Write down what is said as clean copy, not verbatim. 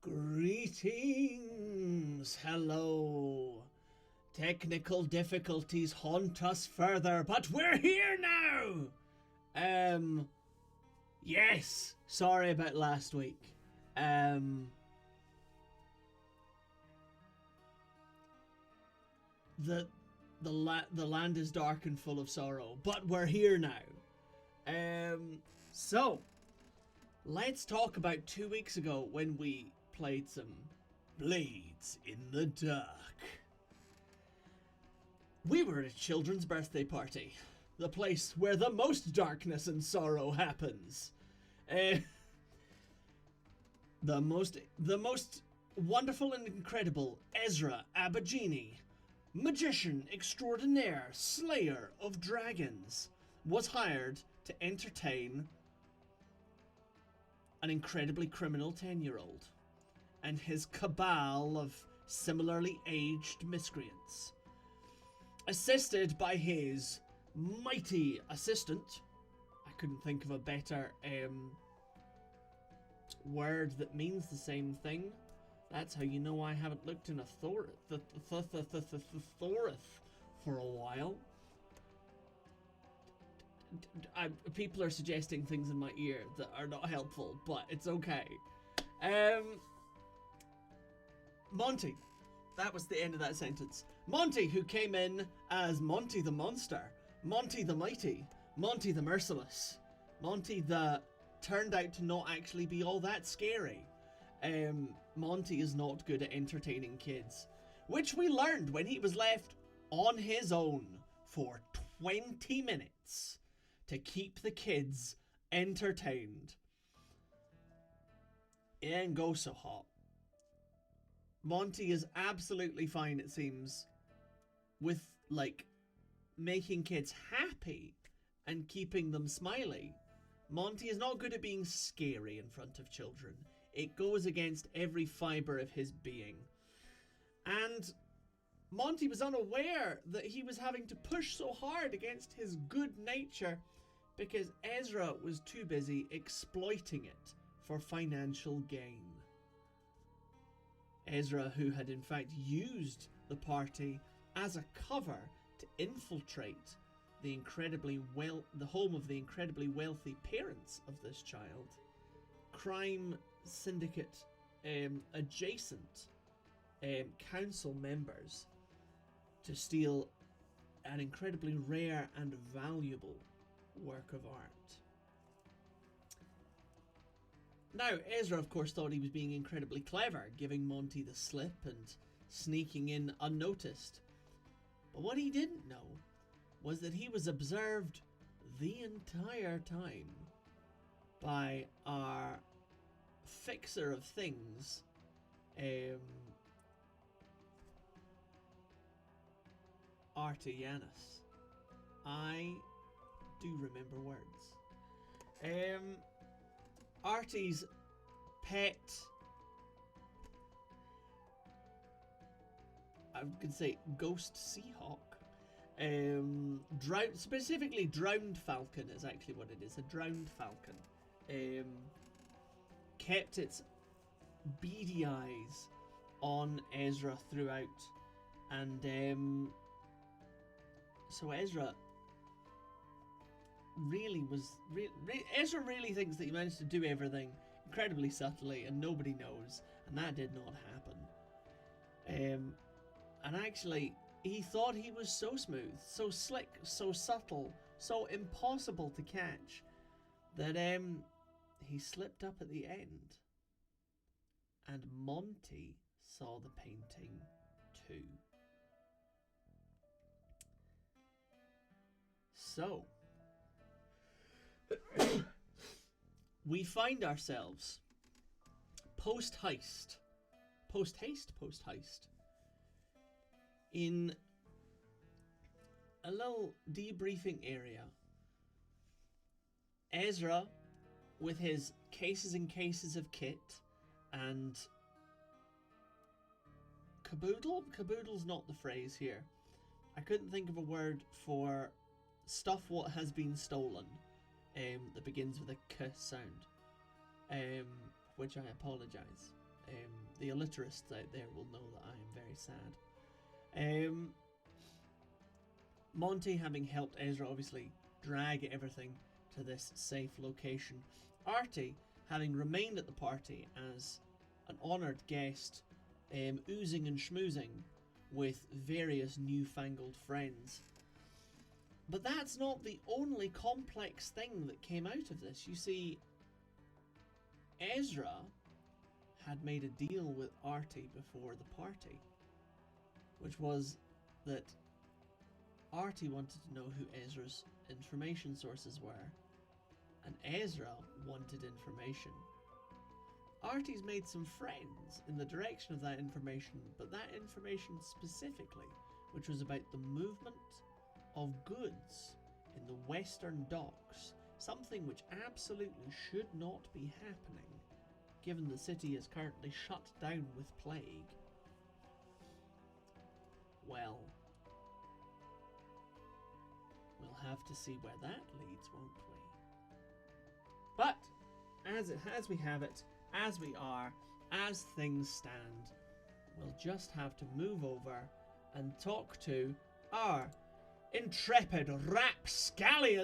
Greetings! Hello! Technical difficulties haunt us further, but we're here now! Yes! Sorry about last week. The land is dark and full of sorrow, but we're here now. So, let's talk about 2 weeks ago when we played some Blades in the Dark. We were at a children's birthday party, the place where the most darkness and sorrow happens. The most wonderful and incredible Esra Abagini, magician extraordinaire, slayer of dragons, was hired to entertain an incredibly criminal 10-year-old and his cabal of similarly aged miscreants, assisted by his mighty assistant. I couldn't think of a better word that means the same thing. That's how you know I haven't looked in a Thorith for a while. People are suggesting things in my ear that are not helpful, but it's okay. Monty. That was the end of that sentence. Monty, who came in as Monty the Monster, Monty the Mighty, Monty the Merciless, Monty the turned out to not actually be all that scary. Monty is not good at entertaining kids, which we learned when he was left on his own for 20 minutes to keep the kids entertained. It didn't go so hot. Monty is absolutely fine, it seems, with, like, making kids happy and keeping them smiley. Monty is not good at being scary in front of children. It goes against every fibre of his being. And Monty was unaware that he was having to push so hard against his good nature because Esra was too busy exploiting it for financial gain. Esra, who had in fact used the party as a cover to infiltrate the home of the incredibly wealthy parents of this child, crime syndicate adjacent council members, to steal an incredibly rare and valuable work of art. Now, Esra, of course, thought he was being incredibly clever, giving Monty the slip and sneaking in unnoticed. But what he didn't know was that he was observed the entire time by our fixer of things, Artianus. I do remember words. Artie's pet, I could say ghost seahawk, specifically drowned falcon is actually what it is, a drowned falcon, kept its beady eyes on Esra throughout, and so Esra really was... Esra really thinks that he managed to do everything incredibly subtly and nobody knows, and that did not happen. And actually, he thought he was so smooth, so slick, so subtle, so impossible to catch, that he slipped up at the end. And Monty saw the painting too. So we find ourselves post-heist in a little debriefing area. Esra, with his cases and cases of kit and caboodle? Caboodle's not the phrase here. I couldn't think of a word for stuff what has been stolen that begins with a K sound, which I apologise. The illiterates out there will know that I am very sad. Monty, having helped Esra obviously drag everything to this safe location. Artie, having remained at the party as an honoured guest, oozing and schmoozing with various newfangled friends. But that's not the only complex thing that came out of this. You see, Esra had made a deal with Artie before the party, which was that Artie wanted to know who Ezra's information sources were, and Esra wanted information. Artie's made some friends in the direction of that information, but that information specifically, which was about the movement of goods in the Western Docks, something which absolutely should not be happening, given the city is currently shut down with plague. Well, we'll have to see where that leads, won't we? But, as we have it, as we are, as things stand, we'll just have to move over and talk to our intrepid rapscallion